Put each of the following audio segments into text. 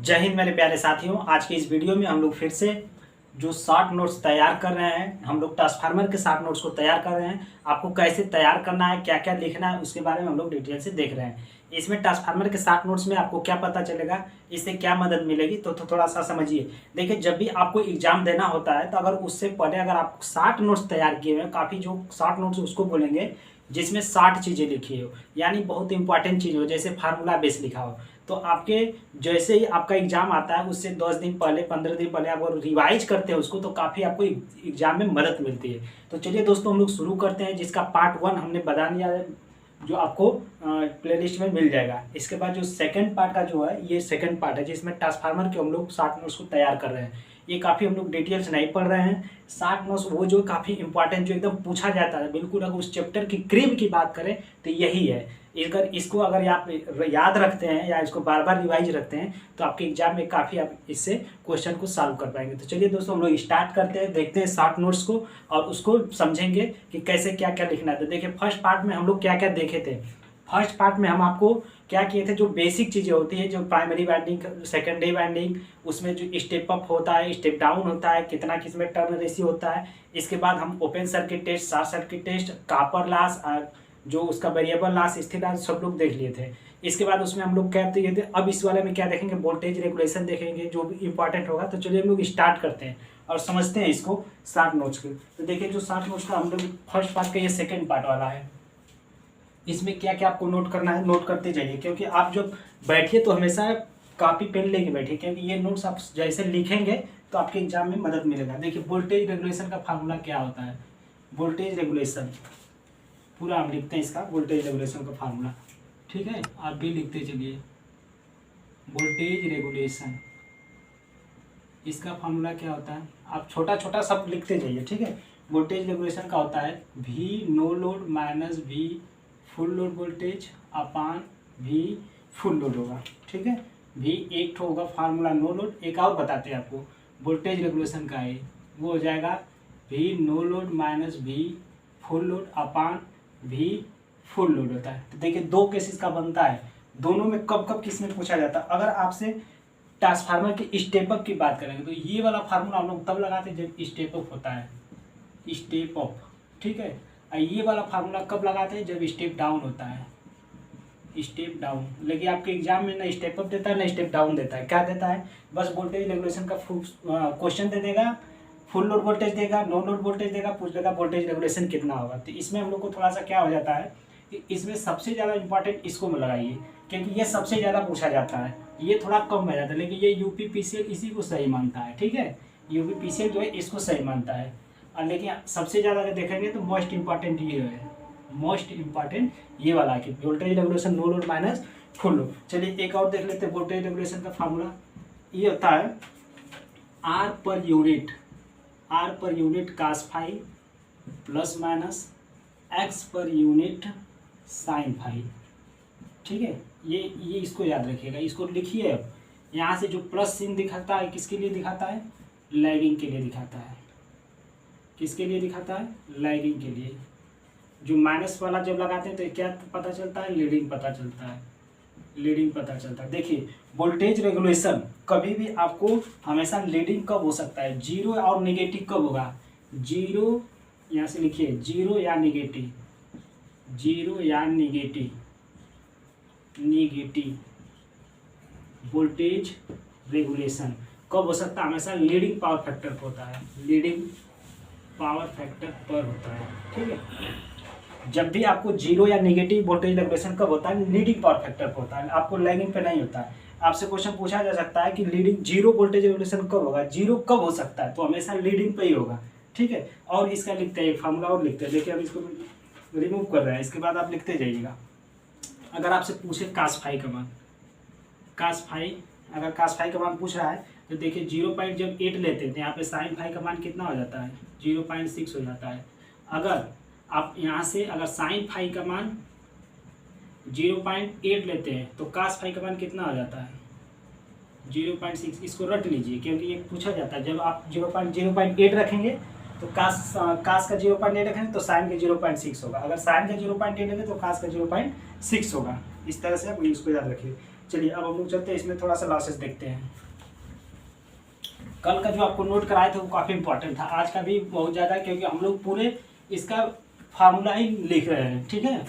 जय हिंद मेरे प्यारे साथियों। आज के इस वीडियो में हम लोग फिर से जो शॉर्ट नोट्स तैयार कर रहे हैं, हम लोग ट्रांसफार्मर के शॉर्ट नोट्स को तैयार कर रहे हैं। आपको कैसे तैयार करना है, क्या क्या लिखना है, उसके बारे में हम लोग डिटेल से देख रहे हैं। इसमें ट्रांसफार्मर के शॉर्ट नोट्स में आपको क्या पता चलेगा, इससे क्या मदद मिलेगी, तो थोड़ा सा समझिए। देखिए, जब भी आपको एग्जाम देना होता है तो अगर उससे पहले अगर आप शॉर्ट नोट्स तैयार किए हुए हैं, काफ़ी जो शॉर्ट नोट्स उसको बोलेंगे जिसमें 60 चीज़ें लिखी हो, यानी बहुत इंपॉर्टेंट चीज़ हो, जैसे फार्मूला बेस लिखा हो, तो आपके जैसे ही आपका एग्जाम आता है उससे 10 दिन पहले 15 दिन पहले आप अगर रिवाइज करते हैं उसको, तो काफ़ी आपको एग्जाम में मदद मिलती है। तो चलिए दोस्तों, हम लोग शुरू करते हैं, जिसका पार्ट 1 हमने बता दिया है, जो आपको प्लेलिस्ट में मिल जाएगा। इसके बाद जो सेकंड पार्ट का जो है, ये सेकंड पार्ट है जिसमें ट्रांसफार्मर के हम लोग शॉर्ट नोट्स को तैयार कर रहे हैं। ये काफ़ी हम लोग डिटेल्स नहीं पढ़ रहे हैं। शॉर्ट नोट्स वो जो काफ़ी इंपॉर्टेंट, जो एकदम पूछा जाता है, बिल्कुल अगर उस चैप्टर की क्रीम की बात करें तो यही है। इसको अगर आप याद रखते हैं या इसको बार बार रिवाइज रखते हैं तो आपके एग्जाम में काफ़ी आप इससे क्वेश्चन को सॉल्व कर पाएंगे। तो चलिए दोस्तों, हम लोग स्टार्ट करते हैं, देखते हैं शॉर्ट नोट्स को और उसको समझेंगे कि कैसे क्या क्या लिखना है। तो देखिए, फर्स्ट पार्ट में हम लोग क्या क्या देखे थे। फर्स्ट पार्ट में हम आपको क्या किए थे, जो बेसिक चीज़ें होती है, जो प्राइमरी वाइंडिंग, सेकेंडरी वाइंडिंग, उसमें जो स्टेप अप होता है, स्टेप डाउन होता है, कितना किसमें टर्न रेशियो होता है। इसके बाद हम open circuit test, short circuit test, copper loss और जो उसका वेरिएबल लॉस, स्थिर लॉस, सब लोग देख लिए थे। इसके बाद उसमें हम लोग क्या किए थे, अब इस वाले में क्या देखेंगे, वोल्टेज रेगुलेशन देखेंगे, जो भी इंपॉर्टेंट होगा। तो चलिए हम लोग स्टार्ट करते हैं और समझते हैं इसको शॉर्ट नोट्स के। तो देखिए, जो शॉर्ट नोट्स का हम लोग फर्स्ट पार्ट का ये सेकेंड पार्ट वाला है, इसमें क्या क्या आपको नोट करना है, नोट करते जाइए, क्योंकि आप जब बैठिए तो हमेशा कॉपी पेन लेके बैठिए, क्योंकि ये नोट्स आप जैसे लिखेंगे तो आपके एग्जाम में मदद मिलेगा। देखिए, वोल्टेज रेगुलेशन का फार्मूला क्या होता है। वोल्टेज रेगुलेशन पूरा हम लिखते हैं, इसका वोल्टेज रेगुलेशन का फार्मूला, ठीक है, आप भी लिखते चलिए। वोल्टेज रेगुलेशन, इसका फार्मूला क्या होता है, आप छोटा छोटा सब लिखते जाइए, ठीक है। वोल्टेज रेगुलेशन का होता है V no load minus V full load voltage upon V full load होगा, ठीक है। V एक ठो होगा फार्मूला नो लोड। एक और बताते हैं आपको वोल्टेज रेगुलेशन का है, वो हो जाएगा V no load minus V full load upon V full load होता है। तो देखिए, दो केसेस का बनता है, दोनों में कब कब किस में पूछा जाता है। अगर आपसे ट्रांसफार्मर के स्टेप अप की बात करेंगे तो ये वाला फार्मूला हम लोग तब लगाते हैं जब स्टेप अप होता है, स्टेप अप, ठीक है। और ये वाला फार्मूला कब लगाते हैं, जब स्टेप डाउन होता है, स्टेप डाउन। लेकिन आपके एग्जाम में ना स्टेप अप देता है ना स्टेप डाउन देता है, क्या देता है, बस वोल्टेज रेगुलेशन का क्वेश्चन दे देगा, फुल लोड वोल्टेज देगा, नो लोड वोल्टेज देगा, पूछ देगा वोल्टेज रेगुलेशन कितना होगा। तो इसमें हम लोग को थोड़ा सा क्या हो जाता है कि इसमें सबसे ज़्यादा इंपॉर्टेंट इसको में लगाइए, क्योंकि ये सबसे ज़्यादा पूछा जाता है। ये थोड़ा कम हो जाता है, लेकिन ये यूपीपीसीएल इसी को सही मानता है, ठीक है। यूपीपीसीएल जो है इसको सही मानता है, और लेकिन सबसे ज़्यादा अगर देखेंगे तो मोस्ट इंपॉर्टेंट ये है, मोस्ट इंपॉर्टेंट ये वाला कि voltage regulation no load minus full load. चलिए एक और देख लेते हैं वोल्टेज रेगुलेशन का फार्मूला। ये होता है R per unit cos phi plus minus X per unit sine phi, ठीक है। ये इसको याद रखिएगा, इसको लिखिए। अब यहाँ से जो प्लस चिन्ह दिखाता है किसके लिए दिखाता है, लैगिंग के लिए दिखाता है। किसके लिए दिखाता है, लैगिंग के लिए। जो माइनस वाला जब लगाते हैं तो क्या पता चलता है, लीडिंग पता चलता है, लीडिंग पता चलता है। देखिए, वोल्टेज रेगुलेशन कभी भी आपको हमेशा लीडिंग कब हो सकता है, जीरो और निगेटिव कब होगा, जीरो, यहाँ से लिखिए जीरो या निगेटिव, जीरो या निगेटिव वोल्टेज रेगुलेशन कब हो सकता है, हमेशा लीडिंग पावर फैक्टर पर होता है, लीडिंग पावर फैक्टर पर होता है, ठीक है। जब भी आपको जीरो या नेगेटिव वोल्टेज रेगुलेशन कब होता है, लीडिंग पावर फैक्टर पर होता है, आपको लैगिंग पे नहीं होता है। आपसे क्वेश्चन पूछा जा सकता है कि लीडिंग जीरो वोल्टेज रेगुलेशन कब होगा, जीरो कब हो सकता है, तो हमेशा लीडिंग पे ही होगा, ठीक है। और इसका लिखते हैं फार्मूला और लिखते हैं। देखिए, अब इसको रिमूव कर रहे हैं, इसके बाद आप लिखते जाइएगा। अगर आपसे पूछे कास फाई का मान, अगर कास फाई का मान पूछ रहा है तो देखिए 0.8 लेते हैं तो यहाँ पे साइन फाई का मान कितना हो जाता है, 0.6 हो जाता है। अगर आप यहाँ से अगर साइन फाई का मान 0.8 लेते हैं तो कास फाई का मान कितना हो जाता है, 0.6। इसको रट लीजिए, क्योंकि ये पूछा जाता है। जब आप 0.8 रखेंगे तो कास का 0.8 रखेंगे तो साइन का 0.6 होगा। अगर साइन का 0.8 रखेंगे तो कास का 0.6 होगा। इस तरह से आप इसको याद रखिए। चलिए अब हम लोग चलते हैं इसमें थोड़ा सा लॉसेस देखते हैं। कल का जो आपको नोट कराए थे वो काफ़ी इंपॉर्टेंट था, आज का भी बहुत ज़्यादा, क्योंकि हम लोग पूरे इसका फार्मूला ही लिख रहे हैं। ठीक है,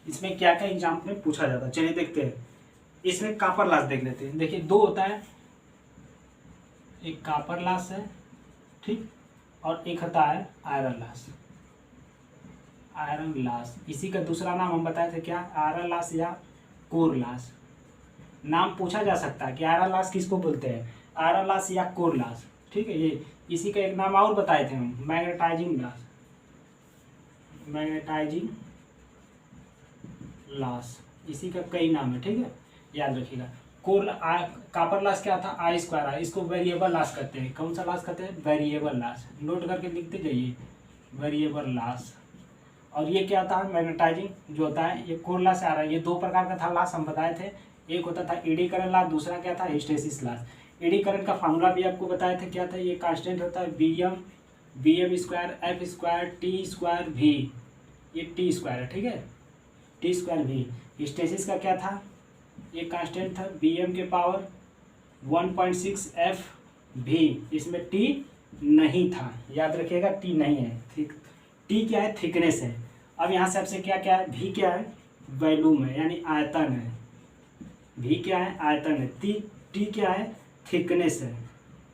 इसमें क्या क्या एग्जाम में पूछा जाता है, चलिए देखते हैं। इसमें कापर लॉस देख लेते हैं। देखिए दो होता है, एक कापर लॉस है, ठीक, और एक होता है आयरन लॉस। आयरन लॉस, इसी का दूसरा नाम हम बताए थे क्या, आयरन लॉस या कोर लॉस। नाम पूछा जा सकता है कि आयरन लॉस किसको बोलते हैं, आयरन लॉस या कोर लॉस। ठीक है, ये इसी का एक नाम और बताए थे हम, मैग्नेटाइजिंग लॉस। मैग्नेटाइजिंग लॉस, इसी का कई नाम है। ठीक है, याद रखिएगा। कापर लॉस क्या था, आई स्क्वायर आई, इसको वेरिएबल लॉस कहते हैं। कौन सा लॉस कहते हैं, वेरिएबल लॉस। नोट करके लिखते जाइए, वेरिएबल लॉस। और ये क्या था, मैग्नेटाइजिंग जो होता है, ये कोर लॉस आ रहा है। ये दो प्रकार का था लॉस, हम बताए थे। एक होता था एडी करंट लॉस, दूसरा क्या था, हिस्टैरिसीस लॉस। एडी करंट का फार्मूला भी आपको बताए थे, क्या था, ये कांस्टेंट होता है B M square F square T square भी, ये टी स्क्वायर है। ठीक है, टी स्क्वायर भी। हिस्टैरिसीस का क्या था, ये कांस्टेंट था बी एम के पावर 1.6 एफ भी, इसमें टी नहीं था, याद रखिएगा, टी नहीं है। ठीक, टी क्या है, थिकनेस है। अब यहाँ से आपसे क्या क्या है, भी क्या है, वॉल्यूम है, यानी आयतन है। भी क्या है, आयतन है। टी क्या है, थिकनेस है,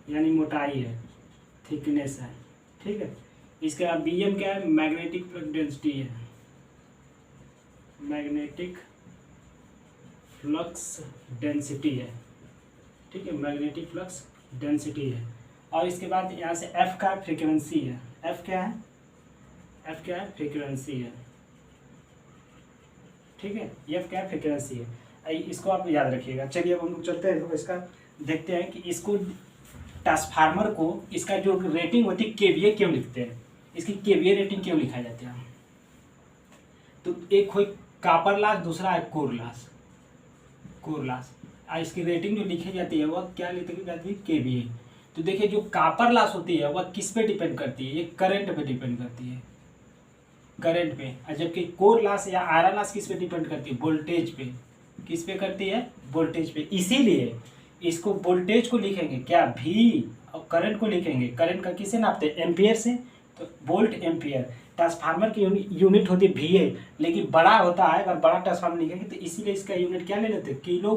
यानी मोटाई है, थिकनेस है। ठीक है, इसके बाद बी एम क्या है, मैग्नेटिक फ्लक्स डेंसिटी है, मैग्नेटिक फ्लक्स डेंसिटी है। ठीक है, मैग्नेटिक फ्लक्स डेंसिटी है। और इसके बाद यहाँ से एफ का फ्रीक्वेंसी है। एफ क्या है, एफ क्या है, फ्रीक्वेंसी है। ठीक है, एफ क्या है, फ्रीक्वेंसी है। इसको आप याद रखिएगा। चलिए अब हम लोग चलते हैं, तो इसका देखते हैं कि इसको ट्रांसफार्मर को, इसका जो रेटिंग होती है केवीए क्यों लिखते हैं, इसकी केवीए रेटिंग क्यों लिखा जाती है। तो एक कोई कापर लॉस, दूसरा है कोर लॉस। कोर लॉस, इसकी रेटिंग जो लिखी जाती है वह क्या लिखी जाती है, केवीए। तो देखिए जो कापर लॉस होती है वह किस पे डिपेंड करती है, ये करंट पे डिपेंड करती है, करंट पे। और जबकि कोर लॉस या आयरन लॉस किस पे डिपेंड करती है, वोल्टेज पे। किस पे करती है, वोल्टेज पे। इसीलिए इसको वोल्टेज को लिखेंगे क्या, भी, और करंट को लिखेंगे, करंट का किसे नापते हैं, एम्पियर से, तो वोल्ट एम्पियर। ट्रांसफार्मर की यूनिट होती है VA, लेकिन बड़ा होता है, अगर बड़ा ट्रांसफार्मर लिखेंगे तो इसीलिए इसका यूनिट क्या ले लेते हैं, किलो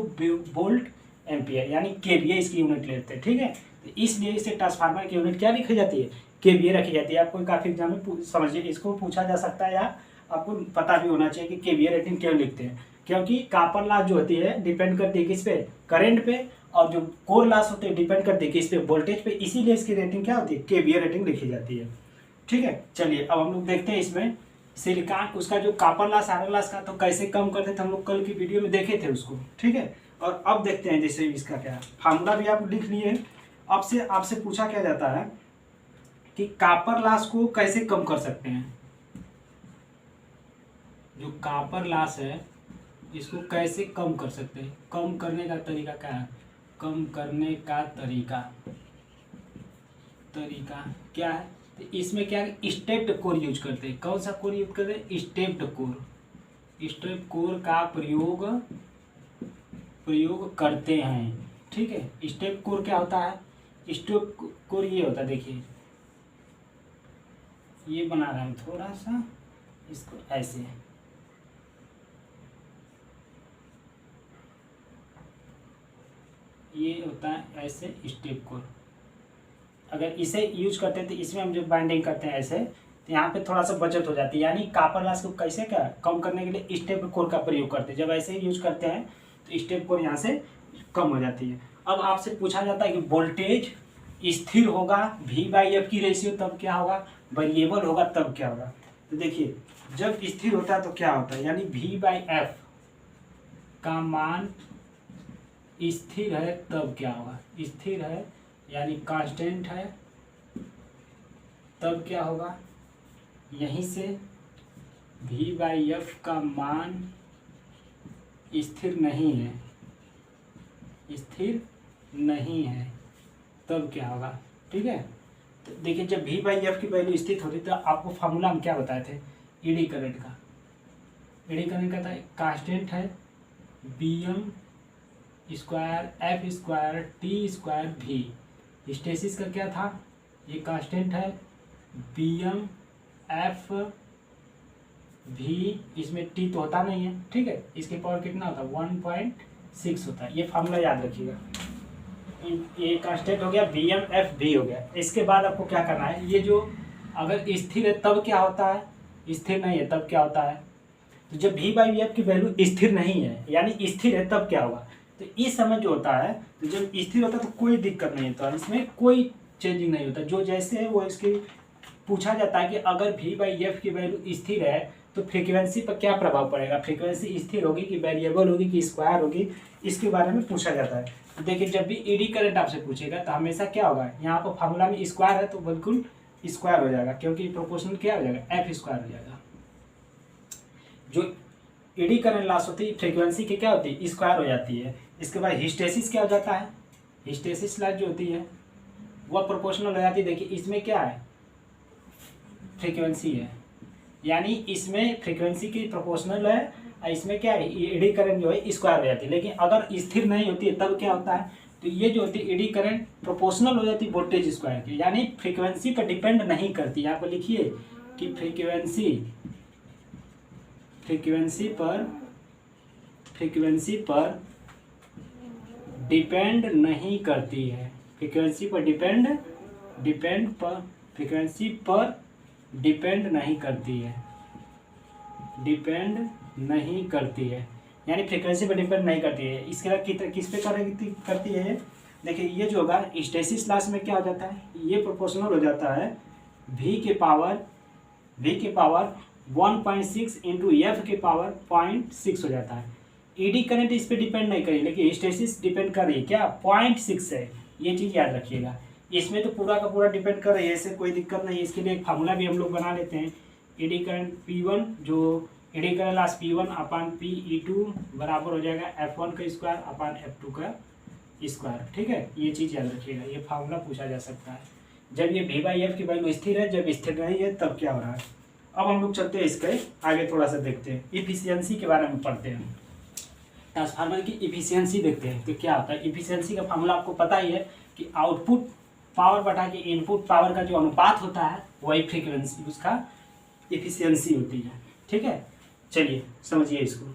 वोल्ट एम्पियर, यानी KVA इसकी यूनिट लेते हैं। ठीक है, तो इसलिए इसे ट्रांसफार्मर की यूनिट क्या लिखी जाती है, KVA रखी जाती है। आपको काफ़ी एग्जाम में समझिए, इसको पूछा जा सकता है, या आपको पता भी होना चाहिए कि KVA रेटिंग क्यों लिखते हैं। क्योंकि कापर लॉस जो होती है डिपेंड करती है किस पे, करंट पे, और जो कोर लॉस होते हैं डिपेंड करती है किस पे, वोल्टेज पे। इसीलिए इसकी रेटिंग क्या होती है, KVA रेटिंग लिखी जाती है। ठीक है, चलिए अब हम लोग देखते हैं इसमें सिलिकॉन, उसका जो कापर लॉस, आयरन लॉस का तो कैसे कम करते थे हम लोग, कल की वीडियो में देखे थे उसको। ठीक है, और अब देखते हैं जैसे इसका क्या फार्मूला भी आप लिख लिए। अब से आपसे पूछा क्या जाता है कि कापर लॉस को कैसे कम कर सकते हैं। जो कापर लॉस है इसको कैसे कम कर सकते हैं, कम करने का तरीका क्या है, कम करने का तरीका क्या है, तो इसमें क्या है, स्टेप्ड कोर यूज करते हैं। कौन सा कोर यूज करते हैं, स्टेप्ड कोर। स्टेप कोर का प्रयोग करते हैं। ठीक है, स्टेप कोर क्या होता है, स्टेप कोर ये होता है, देखिए ये बना रहा है थोड़ा सा, इसको ऐसे, ये होता है ऐसे स्टेप कोर। अगर इसे यूज करते हैं तो इसमें हम जो बाइंडिंग करते हैं ऐसे, तो यहाँ पे थोड़ा सा बचत हो जाती है। यानी कापर लॉस को कैसे क्या कम करने के लिए स्टेप कोर का प्रयोग करते हैं। जब ऐसे यूज करते हैं तो स्टेप कोर यहाँ से कम हो जाती है। अब आपसे पूछा जाता है कि वोल्टेज स्थिर होगा V/F की रेशियो, तब क्या होगा, वेरिएबल होगा तब क्या होगा। तो देखिए जब स्थिर होता है तो क्या होता है, यानी V/F का मान स्थिर है तब क्या होगा, स्थिर है यानी कांस्टेंट है, तब क्या होगा, यहीं से V/F का मान स्थिर नहीं है, स्थिर नहीं है तब क्या होगा। ठीक है, तो देखिए जब V/F की वैल्यू स्थिर होती तो आपको फार्मूला हम क्या बताए थे, एडी करंट का। एडी करंट का था कांस्टेंट है Bm square F square T square भी। हिस्टेसिस का क्या था, ये कांस्टेंट है बी एम एफ भी, इसमें टी तो होता नहीं है, ठीक है, इसके पावर कितना होता है 1.6 होता है। ये फार्मूला याद रखिएगा, ये कांस्टेंट हो गया बी एम एफ भी हो गया। इसके बाद आपको क्या करना है, ये जो अगर स्थिर है तब क्या होता है, स्थिर नहीं है तब क्या होता है। तो जब भी बाई वी एफ की वैल्यू स्थिर नहीं है यानी स्थिर है तब क्या होगा, तो इस समय जो होता है, तो जब स्थिर होता है तो कोई दिक्कत नहीं होता, इसमें कोई चेंजिंग नहीं होता, जो जैसे है वो इसके पूछा जाता है कि अगर भी बाई एफ की वैल्यू स्थिर है तो फ्रीक्वेंसी पर क्या प्रभाव पड़ेगा, फ्रीक्वेंसी स्थिर होगी कि वेरिएबल होगी कि स्क्वायर होगी, इसके बारे में पूछा जाता है। तो देखिए जब भी ईडी करंट आपसे पूछेगा तो हमेशा क्या होगा, यहाँ पर फार्मूला में स्क्वायर है तो बिल्कुल स्क्वायर हो जाएगा, क्योंकि प्रोपोर्शनल क्या हो जाएगा एफ स्क्वायर हो जाएगा। जो ईडी करंट लॉस होती है फ्रीक्वेंसी की क्या होती है स्क्वायर हो जाती है। इसके बाद हिस्टेसिस क्या हो जाता है, हिस्टेसिस लॉस जो होती है वह प्रोपोर्शनल हो जाती है। देखिए इसमें क्या है फ्रीक्वेंसी है, यानी इसमें फ्रीक्वेंसी की प्रोपोर्शनल है, इसमें क्या है एडी करंट जो है स्क्वायर हो जाती है। लेकिन अगर स्थिर नहीं होती है तब क्या होता है, तो ये जो होती है एडी करंट प्रोपोर्शनल हो जाती है वोल्टेज स्क्वायर की, यानी फ्रीक्वेंसी पर डिपेंड नहीं करती। यहाँ पर लिखिए कि फ्रीक्वेंसी पर डिपेंड नहीं करती है, फ्रीक्वेंसी पर डिपेंड नहीं करती है, यानी फ्रीक्वेंसी पर डिपेंड नहीं करती है। इसके बाद किस पे करती है, देखिए ये जो होगा हिस्टेसिस लॉस में क्या हो जाता है, ये प्रोपोर्शनल हो जाता है v के पावर 1.6 इंटू एफ के पावर 0.6 हो जाता है। ईडी करंट इस पे डिपेंड नहीं करी, लेकिन हिस्टेसिस डिपेंड कर रही है क्या 0.6 है, ये चीज़ याद रखिएगा। इसमें तो पूरा का पूरा डिपेंड कर रही है, इससे कोई दिक्कत नहीं है। इसके लिए एक फार्मूला भी हम लोग बना लेते हैं, ईडी करंट P1 जो ईडी करंट लॉस P1 अपान PE2 बराबर हो जाएगा F1 का स्क्वायर अपान F2 का स्क्वायर, ठीक है, ये चीज़ याद रखिएगा, ये फार्मूला पूछा जा सकता है। जब ये V बाई एफ की वैल्यू स्थिर है, जब स्थिर नहीं है तब क्या हो रहा है। अब हम लोग चलते हैं इसके आगे थोड़ा सा देखते हैं, इफिशियंसी के बारे में पढ़ते हैं, ट्रांसफार्मर की इफिशियंसी देखते हैं। तो क्या होता है इफिशियंसी का फार्मूला आपको पता ही है कि आउटपुट पावर बटा के इनपुट पावर का जो अनुपात होता है वही फ्रीक्वेंसी उसका इफिशियंसी होती है, ठीक है। चलिए समझिए इसको,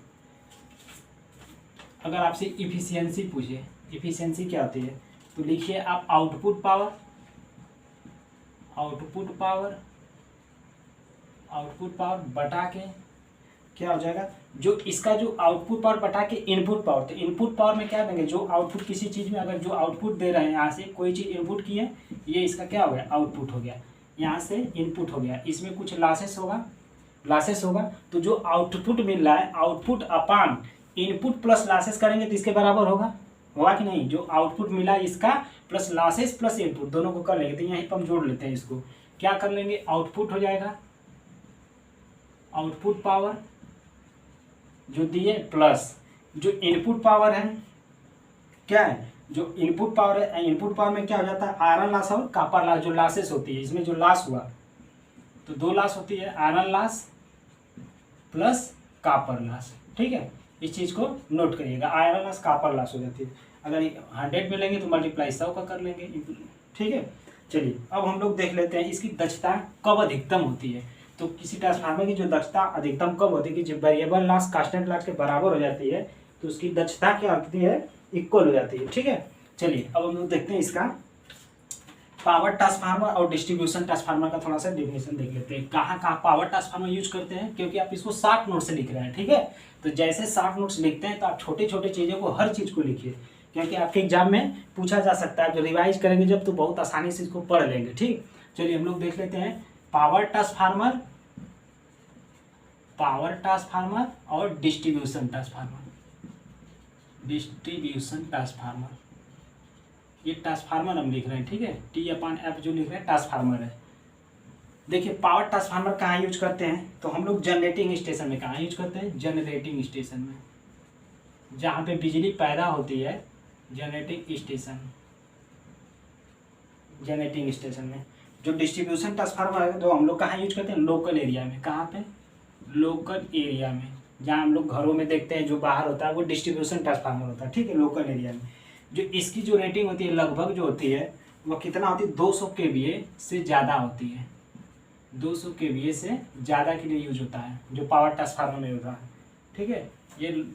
अगर आपसे इफिशियंसी पूछे इफिशियंसी क्या होती है तो लिखिए आप आउटपुट पावर बटा के क्या हो जाएगा, जो इसका जो आउटपुट पावर बटा के इनपुट पावर, तो इनपुट पावर में क्या देंगे, जो आउटपुट किसी चीज़ में अगर जो आउटपुट दे रहे हैं, यहाँ से कोई चीज़ इनपुट की है, ये इसका क्या हो गया आउटपुट हो गया, यहाँ से इनपुट हो गया, इसमें कुछ लॉसेस होगा, तो जो आउटपुट मिल रहा है आउटपुट अपान इनपुट प्लस लॉसेस करेंगे तो इसके बराबर होगा कि नहीं, जो आउटपुट मिला इसका प्लस लॉसेस प्लस इनपुट दोनों को कर लेंगे, तो यहीं पर हम जोड़ लेते हैं इसको, क्या कर लेंगे आउटपुट हो जाएगा आउटपुट पावर जो दिए प्लस जो इनपुट पावर है, क्या है जो इनपुट पावर है, इनपुट पावर में क्या हो जाता है आयरन लॉस और कॉपर लॉस, जो लॉसेस होती है इसमें जो लॉस हुआ तो दो लॉस होती है, iron loss plus copper loss, ठीक है, इस चीज़ को नोट करिएगा, आयरन लॉस कॉपर लॉस हो जाती है। अगर 100 में लेंगे तो मल्टीप्लाई 100 का कर लेंगे, ठीक है। चलिए अब हम लोग देख लेते हैं इसकी दक्षता कब अधिकतम होती है। तो किसी ट्रांसफार्मर की जो दक्षता अधिकतम कब होती है कि जब वेरिएबल लॉस कांस्टेंट लॉस के बराबर हो जाती है तो उसकी दक्षता क्या होती है इक्वल हो जाती है, ठीक है। चलिए अब हम लोग देखते हैं इसका पावर ट्रांसफार्मर और डिस्ट्रीब्यूशन ट्रांसफार्मर का थोड़ा सा डेफिनेशन देख लेते हैं। कहाँ पावर ट्रांसफार्मर यूज करते हैं, क्योंकि आप इसको शॉर्ट नोट से लिख रहे हैं, ठीक है। तो जैसे शॉर्ट नोट्स लिखते हैं तो आप छोटे छोटे चीज़ों को हर चीज़ को लिखिए, क्योंकि आपके एग्जाम में पूछा जा सकता है, जो रिवाइज करेंगे जब तो बहुत आसानी से इसको पढ़ लेंगे, ठीक। चलिए हम लोग देख लेते हैं पावर ट्रांसफार्मर और डिस्ट्रीब्यूशन ट्रांसफार्मर। ये ट्रांसफार्मर हम लिख रहे हैं, ठीक है, T/F जो लिख रहे हैं ट्रांसफार्मर है। देखिए पावर ट्रांसफार्मर कहाँ यूज करते हैं, तो हम लोग जनरेटिंग स्टेशन में कहाँ यूज करते हैं, जनरेटिंग स्टेशन में, जहाँ पे बिजली पैदा होती है, जनरेटिंग स्टेशन में। जो डिस्ट्रीब्यूशन ट्रांसफार्मर है तो हम लोग कहाँ यूज करते हैं, लोकल एरिया में, कहाँ पे लोकल एरिया में, जहाँ हम लोग घरों में देखते हैं जो बाहर होता है वो डिस्ट्रीब्यूशन ट्रांसफार्मर होता है, ठीक है, लोकल एरिया में। जो इसकी जो रेटिंग होती है लगभग जो होती है वो कितना होती है, 200 केवीए से ज़्यादा होती है। 200 केवीए से ज़्यादा के लिए यूज होता है जो पावर ट्रांसफार्मर में होता है, ठीक है। ये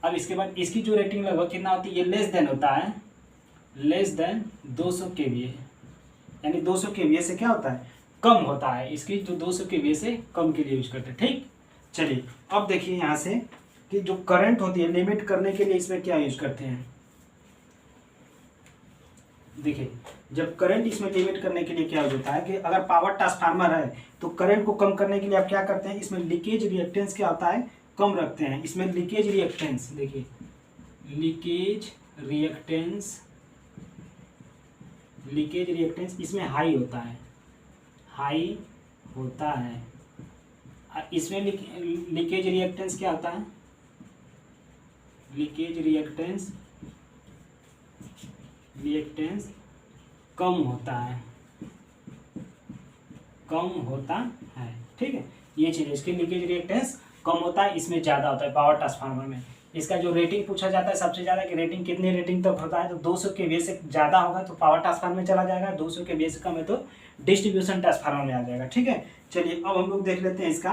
अब इसके बाद इसकी जो रेटिंग लगभग कितना होती है, ये लेस देन होता है, लेस देन 200 केवीए, यानी 200 केवीए से क्या होता है, कम होता है। इसकी जो 200 केवीए से कम के लिए यूज करते हैं, ठीक। चलिए अब देखिए यहाँ से कि जो करंट होती है लिमिट करने के लिए इसमें क्या यूज करते हैं। देखिए जब करंट इसमें लिमिट करने के लिए क्या होता है कि अगर पावर ट्रांसफार्मर है तो करंट को कम करने के लिए आप क्या करते हैं, इसमें लीकेज रिएक्टेंस क्या होता है, कम रखते हैं। इसमें लीकेज रिएक्टेंस, देखिए लीकेज रिएक्टेंस, लीकेज रिएक्टेंस इसमें हाई होता है, हाई होता है। इसमें लीकेज रिएक्टेंस क्या होता है, लीकेज रिएक्टेंस कम होता है, कम होता है, ठीक है। ये चीज़ है, इसकी लीकेज रिएक्टेंस कम होता है, इसमें ज़्यादा होता है पावर ट्रांसफार्मर में। इसका जो रेटिंग पूछा जाता है सबसे ज़्यादा कि रेटिंग कितनी रेटिंग तक होता है, तो 200 केवीए से ज़्यादा होगा तो पावर ट्रांसफार्मर में चला जाएगा, 200 केवीए से कम है तो डिस्ट्रीब्यूशन ट्रांसफार्मर में आ जाएगा, ठीक है। चलिए अब हम लोग देख लेते हैं इसका,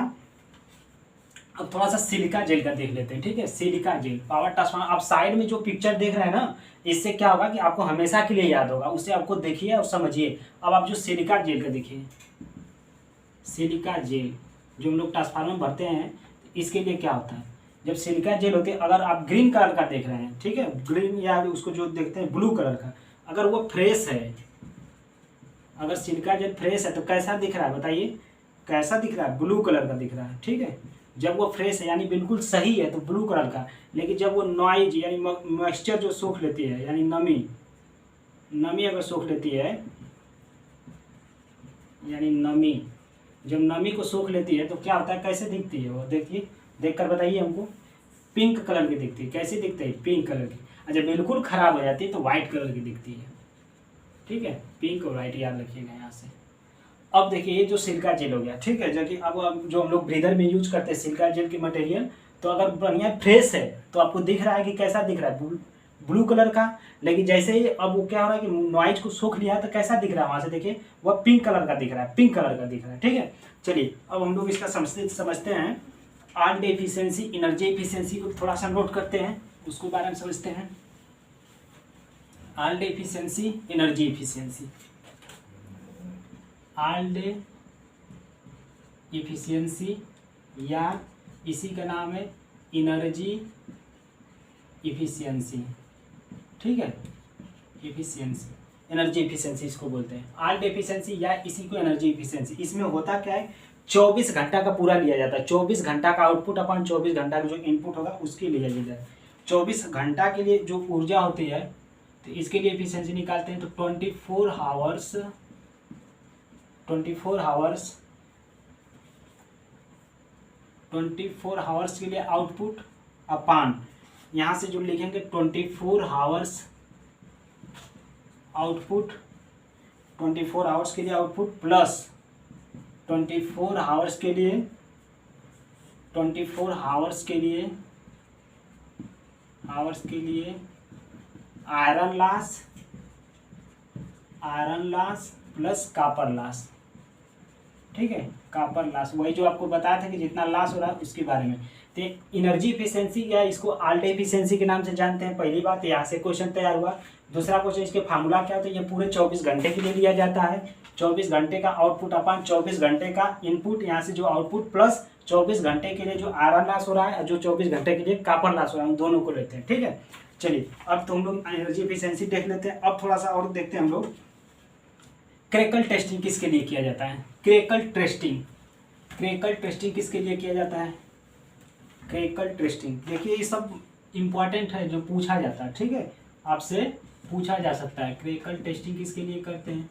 अब थोड़ा सा सिलिका जेल का देख लेते हैं, ठीक है। सिलिका जेल पावर ट्रांसफार्मर, आप साइड में जो पिक्चर देख रहे हैं ना, इससे क्या होगा कि आपको हमेशा के लिए याद होगा, उससे आपको देखिए और समझिए। अब आप जो सिलिका जेल का देखिए, सिलिका जेल जो हम लोग ट्रांसफार्मर भरते हैं, इसके लिए क्या होता है, जब सिलिका जेल होती है, अगर आप ग्रीन कलर का देख रहे हैं, ठीक है, ग्रीन या उसको जो देखते हैं ब्लू कलर का, अगर वो फ्रेश है, अगर सिलिका जेल फ्रेश है तो कैसा दिख रहा है बताइए, कैसा दिख रहा है, ब्लू कलर का दिख रहा है, ठीक है। जब वो फ्रेश है यानी बिल्कुल सही है तो ब्लू कलर का, लेकिन जब वो नॉइज यानी मॉइस्चर जो सोख लेती है, यानी नमी, नमी अगर सोख लेती है, यानी नमी, जब नमी को सोख लेती है तो क्या होता है, कैसे दिखती है वो, देखिए देखकर बताइए हमको, पिंक कलर की दिखती है। कैसी दिखती है, पिंक कलर की। अच्छा बिल्कुल ख़राब हो जाती है तो वाइट कलर की दिखती है, ठीक है। पिंक और वाइट याद रखिएगा यहाँ से। अब देखिए ये जो सिलिका जेल हो गया, ठीक है, जो कि अब जो हम लोग ब्रीदर में यूज करते हैं सिलिका जेल की मटेरियल, तो अगर बढ़िया फ्रेश है तो आपको दिख रहा है कि कैसा दिख रहा है, ब्लू कलर का। लेकिन जैसे ही अब वो क्या हो रहा है कि नॉइज को सोख लिया है तो कैसा दिख रहा है, वहाँ से देखिए वह पिंक कलर का दिख रहा है, पिंक कलर का दिख रहा है, ठीक है। चलिए अब हम लोग इसका समझते हैं। आल्ट एफिशिएंसी, एनर्जी एफिशिएंसी को थोड़ा सा नोट करते हैं, उसको बारे में समझते हैं। Alt efficiency, energy efficiency, alt efficiency या इसी का नाम है एनर्जी एफिशिएंसी, ठीक है। एफिशिएंसी, एनर्जी एफिशिएंसी इसको बोलते हैं, आल्ट एफिशिएंसी या इसी को एनर्जी एफिशिएंसी। इसमें होता क्या है, 24 घंटा का पूरा लिया जाता है, 24 घंटा का आउटपुट अपन 24 घंटा का जो इनपुट होगा उसके लिए लिया जाए। 24 घंटा के लिए जो ऊर्जा होती है तो इसके लिए एफिशिएंसी निकालते हैं, तो 24 आवर्स, 24 आवर्स के लिए आउटपुट अपान, यहाँ से जो लिखेंगे 24 आवर्स आउटपुट, 24 आवर्स के लिए आउटपुट प्लस 24 आवर्स के लिए, 24 आवर्स के लिए iron loss plus copper loss, ठीक है। कापर लॉस वही जो आपको बताया था कि जितना लॉस हो रहा है उसके बारे में। तो एनर्जी एफिशिएंसी या इसको आल्ट एफिशिएंसी के नाम से जानते हैं, पहली बात यहाँ से क्वेश्चन तैयार हुआ। दूसरा क्वेश्चन इसके फार्मूला क्या होता है, ये पूरे 24 घंटे के लिए लिया जाता है, 24 घंटे का आउटपुट अपन 24 घंटे का इनपुट, यहाँ से जो आउटपुट प्लस 24 घंटे के लिए जो आयरन लॉस हो रहा है और जो 24 घंटे के लिए कापर लॉस हो रहा है, दोनों को लेते हैं, ठीक है। चलिए अब तो हम लोग एनर्जी एफिशिएंसी देख लेते हैं। अब थोड़ा सा और देखते हैं हम लोग, क्रैकल टेस्टिंग किसके लिए किया जाता है, क्रैकल टेस्टिंग, क्रैकल टेस्टिंग किसके लिए किया जाता है, क्रैकल टेस्टिंग। देखिए ये सब इम्पॉर्टेंट है जो पूछा जाता है, ठीक है, आपसे पूछा जा सकता है। क्रैकल टेस्टिंग किसके लिए करते हैं,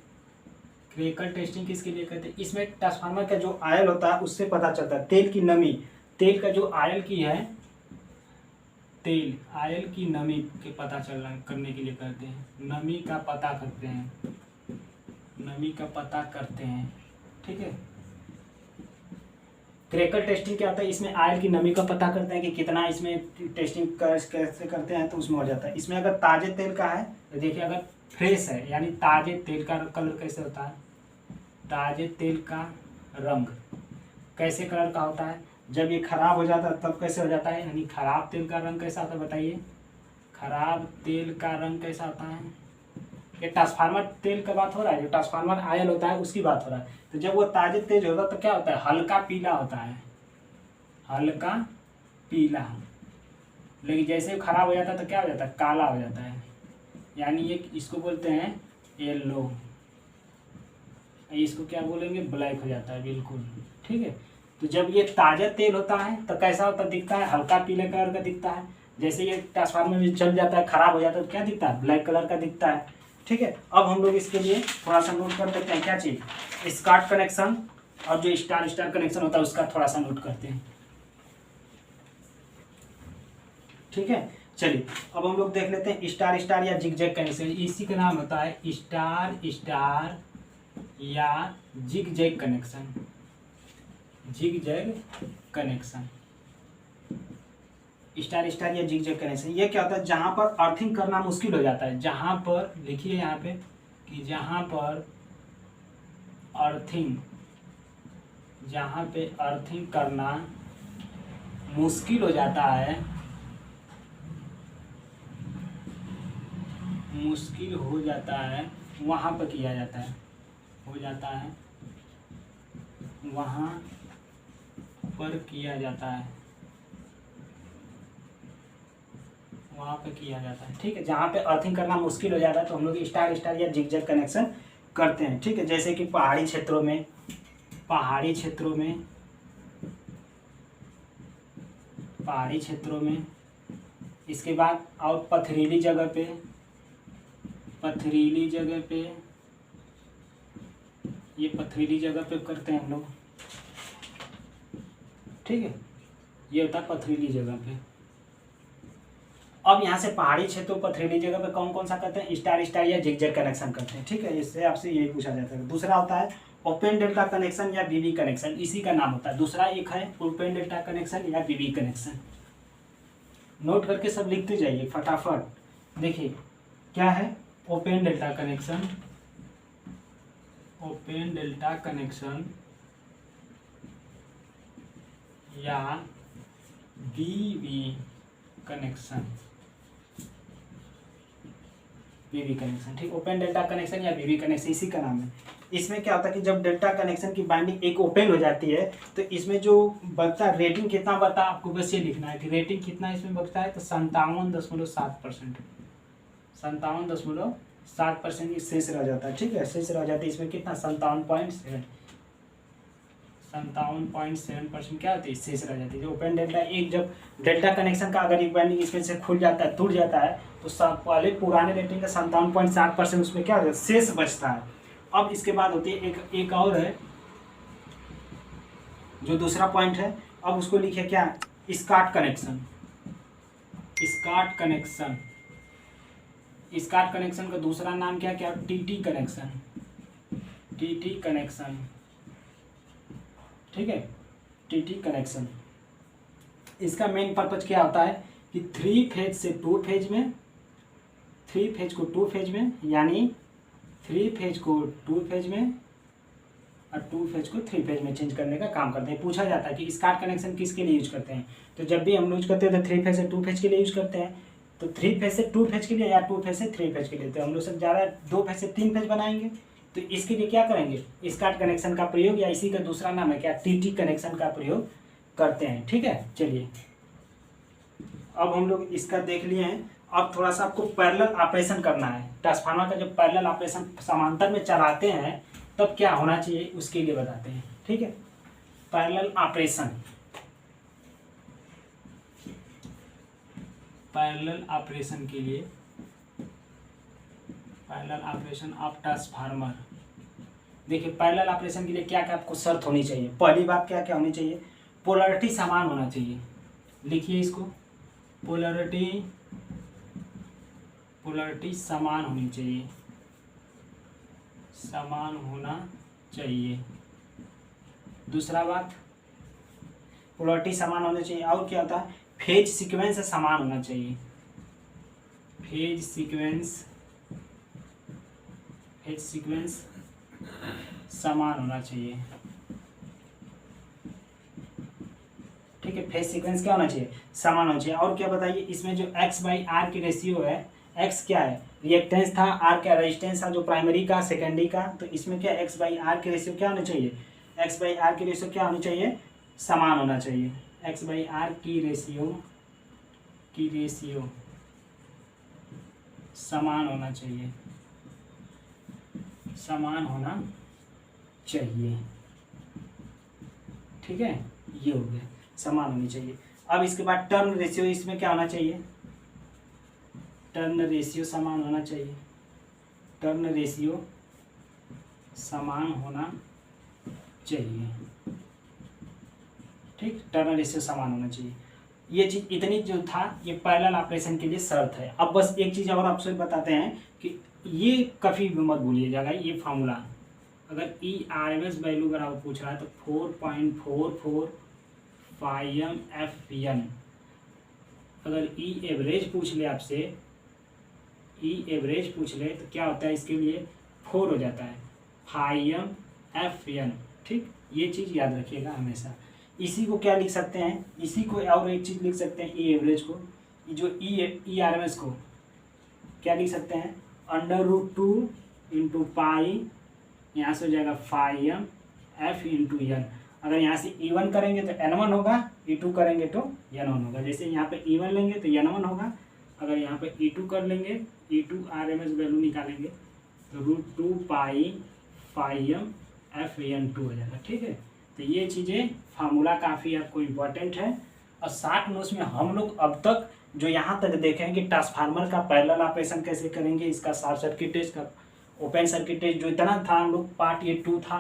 क्रैकल टेस्टिंग किसके लिए करते हैं, इसमें ट्रांसफार्मर का जो आयल होता है उससे पता चलता है, तेल की नमी, तेल का जो आयल की है, तेल आयल की नमी के पता चलना करने के लिए करते हैं, नमी का पता करते हैं, नमी का पता करते हैं, ठीक है। क्रैकल टेस्टिंग क्या होता है, इसमें ऑयल की नमी का पता करते हैं कि कितना इसमें टेस्टिंग कैसे करते हैं, तो उसमें हो जाता है। इसमें अगर ताजे तेल का है तो देखिए, अगर फ्रेश है यानी ताजे तेल का कलर कैसे होता है, ताजे तेल का रंग कैसे कलर का होता है, जब ये खराब हो जाता है तब कैसे हो जाता है, यानी खराब तेल का रंग कैसा होता है बताइए, खराब तेल का रंग कैसा होता है। ये ट्रांसफार्मर तेल का बात हो रहा है, जो ट्रांसफार्मर ऑयल होता है उसकी बात हो रहा है। तो जब वो ताजे तेज होता है तो क्या होता है, हल्का पीला होता है, हल्का पीला। लेकिन जैसे खराब हो जाता है तो क्या हो जाता है, काला हो जाता है, यानी ये इसको बोलते हैं येलो, इसको क्या बोलेंगे, ब्लैक हो जाता है बिल्कुल। ठीक है, तो जब ये ताज़ा तेल होता है तो कैसा होता दिखता है, हल्का पीले कलर का दिखता है। जैसे ये ट्रांसफार्मर में चल जाता है, खराब हो जाता है तो क्या दिखता है, ब्लैक कलर का दिखता है। ठीक है, अब हम लोग इसके लिए थोड़ा सा नोट कर लेते हैं, क्या चीज़, स्काट कनेक्शन और जो स्टार स्टार कनेक्शन होता है उसका थोड़ा सा नोट करते हैं। ठीक है, चलिए अब हम लोग देख लेते हैं स्टार स्टार या जिगजैग कनेक्शन। इसी का नाम होता है स्टार स्टार या zigzag connection, zigzag connection, star star या जिगजैग कनेक्शन। ये क्या होता है, जहां पर अर्थिंग करना मुश्किल हो जाता है, जहां पर लिखिए यहाँ पे कि जहां पर अर्थिंग, जहां पे अर्थिंग करना मुश्किल हो जाता है, मुश्किल हो जाता है, वहां पर किया जाता है, हो जाता है, वहां पर किया जाता है, वहाँ पे किया जाता है। ठीक है, जहाँ पे अर्थिंग करना मुश्किल हो जाता है तो हम लोग स्टार स्टार या जिगजैग कनेक्शन करते हैं। ठीक है, जैसे कि पहाड़ी क्षेत्रों में, पहाड़ी क्षेत्रों में, पहाड़ी क्षेत्रों में, इसके बाद और पथरीली जगह पे, पथरीली जगह पे, ये पथरीली जगह पे करते हैं हम लोग। ठीक है, ये होता है पथरीली जगह पे। अब यहाँ से पहाड़ी क्षेत्रों पथरीली जगह पे कौन कौन सा करते हैं, स्टार स्टार या जिगजैग कनेक्शन करते हैं। ठीक है, इससे आपसे यही पूछा जाता है। दूसरा होता है ओपन डेल्टा कनेक्शन या बीबी कनेक्शन, इसी का नाम होता है। दूसरा एक है ओपन डेल्टा कनेक्शन या बीबी कनेक्शन। नोट करके सब लिखते जाइए फटाफट। देखिए क्या है, open delta connection, open delta connection या बीबी कनेक्शन, बीबी कनेक्शन। ठीक, ओपन डेल्टा कनेक्शन या बीबी कनेक्शन इसी का नाम है। इसमें क्या होता है कि जब डेल्टा कनेक्शन की बाइंडिंग एक ओपन हो जाती है तो इसमें जो बचता है रेटिंग कितना बता, आपको बस ये लिखना है कि रेटिंग कितना इसमें बचता है, तो 57.7%, 57.7% शेष रह जाता है। ठीक है, शेष रह जाती है इसमें कितना, 57.7% क्या होती है, शेष रह जाती है। जो ओपन डेल्टा, एक जब डेल्टा कनेक्शन का अगर एक बाइंडिंग इसमें से खुल जाता है, टूट जाता है, तो सब पहले पुराने रेटिंग का 57.7% उसमें क्या होता है, शेष बचता है। अब इसके बाद होती है एक और है जो दूसरा पॉइंट है, अब उसको लिखिए क्या, स्काट कनेक्शन, स्काट कनेक्शन, स्काट कनेक्शन का दूसरा नाम क्या क्या, टीटी कनेक्शन, टीटी कनेक्शन। ठीक है, टीटी कनेक्शन, इसका मेन पर्पज क्या होता है कि 3 फेज से 2 फेज में, 3 फेज को 2 फेज में, यानी 3 फेज को 2 फेज में और 2 फेज को 3 फेज में चेंज करने का काम करते हैं। पूछा जाता है कि स्काट कनेक्शन किसके लिए यूज करते हैं, तो जब भी हम यूज करते हैं तो 3 फेज से 2 फेज के लिए यूज करते हैं। तो 3 फेज से 2 फेज के लिए या 2 फेज से 3 फेज के लिए, तो हम लोग सब ज़्यादा 2 फेज से 3 फेज बनाएंगे। तो इसके लिए क्या करेंगे, स्काट कनेक्शन का प्रयोग, या इसी का दूसरा नाम है क्या, टीटी कनेक्शन का प्रयोग करते हैं। ठीक है, चलिए अब हम लोग इसका देख लिए हैं। अब थोड़ा सा आपको पैरेलल ऑपरेशन करना है। ट्रांसफार्मर का जब पैरेलल ऑपरेशन समांतर में चलाते हैं तब क्या होना चाहिए उसके लिए बताते हैं। ठीक है, पैरेलल ऑपरेशन, पैरेलल ऑपरेशन के लिए, पैरेलल ऑपरेशन ऑफ ट्रांसफार्मर। देखिए पैरेलल ऑपरेशन के लिए क्या क्या आपको शर्त होनी चाहिए। पहली बात क्या क्या होनी चाहिए, पोलैरिटी समान होना चाहिए। लिखिए इसको, पोलैरिटी, पोलैरिटी समान होनी चाहिए, समान होना चाहिए। दूसरा बात, पोलरिटी समान होना चाहिए। और क्या होता है, फेज सीक्वेंस समान होना चाहिए। फेज सीक्वेंस समान होना चाहिए। ठीक है, फेज सीक्वेंस क्या होना चाहिए, समान होना चाहिए। और क्या बताइए, इसमें जो x/r की रेशियो है, x क्या है, रिएक्टेंस था, r क्या रेजिस्टेंस था, जो प्राइमरी का सेकेंडरी का, तो इसमें क्या x/r की रेशियो क्या होनी चाहिए, x/r की रेशियो क्या होनी चाहिए, समान होना चाहिए। x/r की रेशियो समान होना चाहिए, समान होना चाहिए। ठीक है, ये हो गया, समान होनी चाहिए। अब इसके बाद टर्न रेशियो, इसमें क्या होना चाहिए, टर्न रेशियो समान होना चाहिए। टर्न रेशियो समान होना चाहिए। ठीक, टर्न रेशियो समान होना चाहिए। ये चीज इतनी जो था, ये पैरेलल ऑपरेशन के लिए शर्त है। अब बस एक चीज और आपसे बताते हैं कि ये कभी भी मत भूलिएगा, ये फार्मूला अगर ERMS वैल्यू अगर आप पूछ रहा है तो 4.44 अगर ई एवरेज पूछ ले आपसे, ई एवरेज पूछ ले तो क्या होता है, इसके लिए 4 हो जाता है φm/Fn। ठीक, ये चीज़ याद रखिएगा हमेशा। इसी को क्या लिख सकते हैं, इसी को और एक चीज़ लिख सकते हैं, ई एवरेज को, जो ERMS को क्या लिख सकते हैं, √2 × पाई, यहाँ से हो जाएगा φm/F/n। अगर यहाँ से E1 करेंगे तो N1 होगा, E2 करेंगे तो N1 होगा। जैसे यहाँ पे E1 लेंगे तो N1 होगा, अगर यहाँ पे E2 कर लेंगे, E2 RMS वैल्यू निकालेंगे तो √2 पाई φm/F/n2 हो जाएगा। ठीक है, तो ये चीज़ें फार्मूला काफ़ी आपको इम्पोर्टेंट है। और 60 नोट्स में हम लोग अब तक जो यहाँ तक देखें कि ट्रांसफार्मर का पैरेलल ऑपरेशन कैसे करेंगे, इसका शॉर्ट सर्किट टेस्ट का ओपन सर्किट टेस्ट, जो इतना था हम लोग पार्ट 2 था,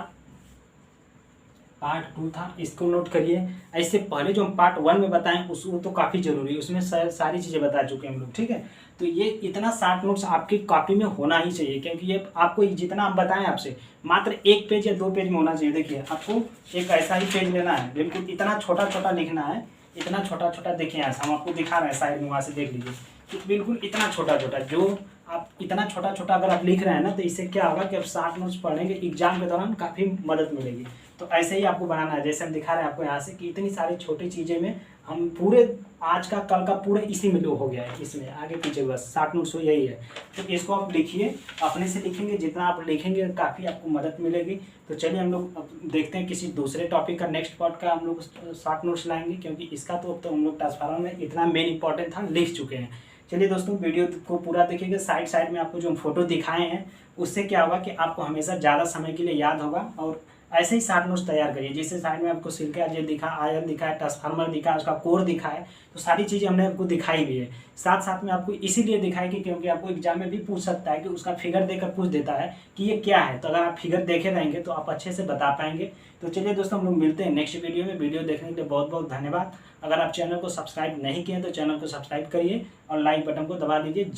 इसको नोट करिए। ऐसे पहले जो हम पार्ट 1 में बताएं वो तो काफ़ी जरूरी है, उसमें सारी चीज़ें बता चुके हैं हम लोग। ठीक है, तो ये इतना 60 नोट्स आपकी कॉपी में होना ही चाहिए, क्योंकि ये आपको जितना हम बताएं आपसे मात्र 1 पेज या 2 पेज में होना चाहिए। देखिए, आपको एक ऐसा ही पेज लेना है, बिल्कुल इतना छोटा छोटा लिखना है, इतना छोटा छोटा। देखिए ऐसा हम आपको दिखा रहे हैं साइड में, वहाँ से देख लीजिए कि बिल्कुल इतना छोटा छोटा, जो आप इतना छोटा छोटा अगर आप लिख रहे हैं ना, तो इससे क्या होगा कि आप 60 नोट्स पढ़ेंगे, एग्जाम के दौरान काफ़ी मदद मिलेगी। तो ऐसे ही आपको बनाना है, जैसे हम दिखा रहे हैं आपको यहाँ से कि इतनी सारी छोटी चीज़ें में हम पूरे आज का कल का पूरे इसी में हो गया है, इसमें आगे पीछे बस 60 नोट्स हो यही है। तो इसको आप लिखिए, अपने से लिखेंगे, जितना आप लिखेंगे काफ़ी आपको मदद मिलेगी। तो चलिए हम लोग अब देखते हैं किसी दूसरे टॉपिक का, नेक्स्ट पार्ट का हम लोग 60 नोट्स लाएंगे, क्योंकि इसका तो हम लोग ट्रांसफार्मर में इतना मेन इंपॉर्टेंट था, लिख चुके हैं। चलिए दोस्तों, वीडियो को पूरा देखिएगा। साइड में आपको जो फोटो दिखाए हैं उससे क्या होगा कि आपको हमेशा ज़्यादा समय के लिए याद होगा। और ऐसे ही 60 नोट्स तैयार करिए, जिससे साइड में आपको सिलिका जेल दिखा, आयरन दिखा है, ट्रांसफार्मर दिखा है, उसका कोर दिखा है, तो सारी चीज़ें हमने आपको दिखाई भी है। साथ में आपको इसीलिए दिखाई कि क्योंकि आपको एग्जाम में भी पूछ सकता है कि उसका फिगर देकर पूछ देता है कि ये क्या है, तो अगर आप फिगर देखे रहेंगे तो आप अच्छे से बता पाएंगे। तो चलिए दोस्तों, हम लोग मिलते हैं नेक्स्ट वीडियो में। वीडियो देखने के लिए बहुत बहुत धन्यवाद। अगर आप चैनल को सब्सक्राइब नहीं किए तो चैनल को सब्सक्राइब करिए और लाइक बटन को दबा दीजिए।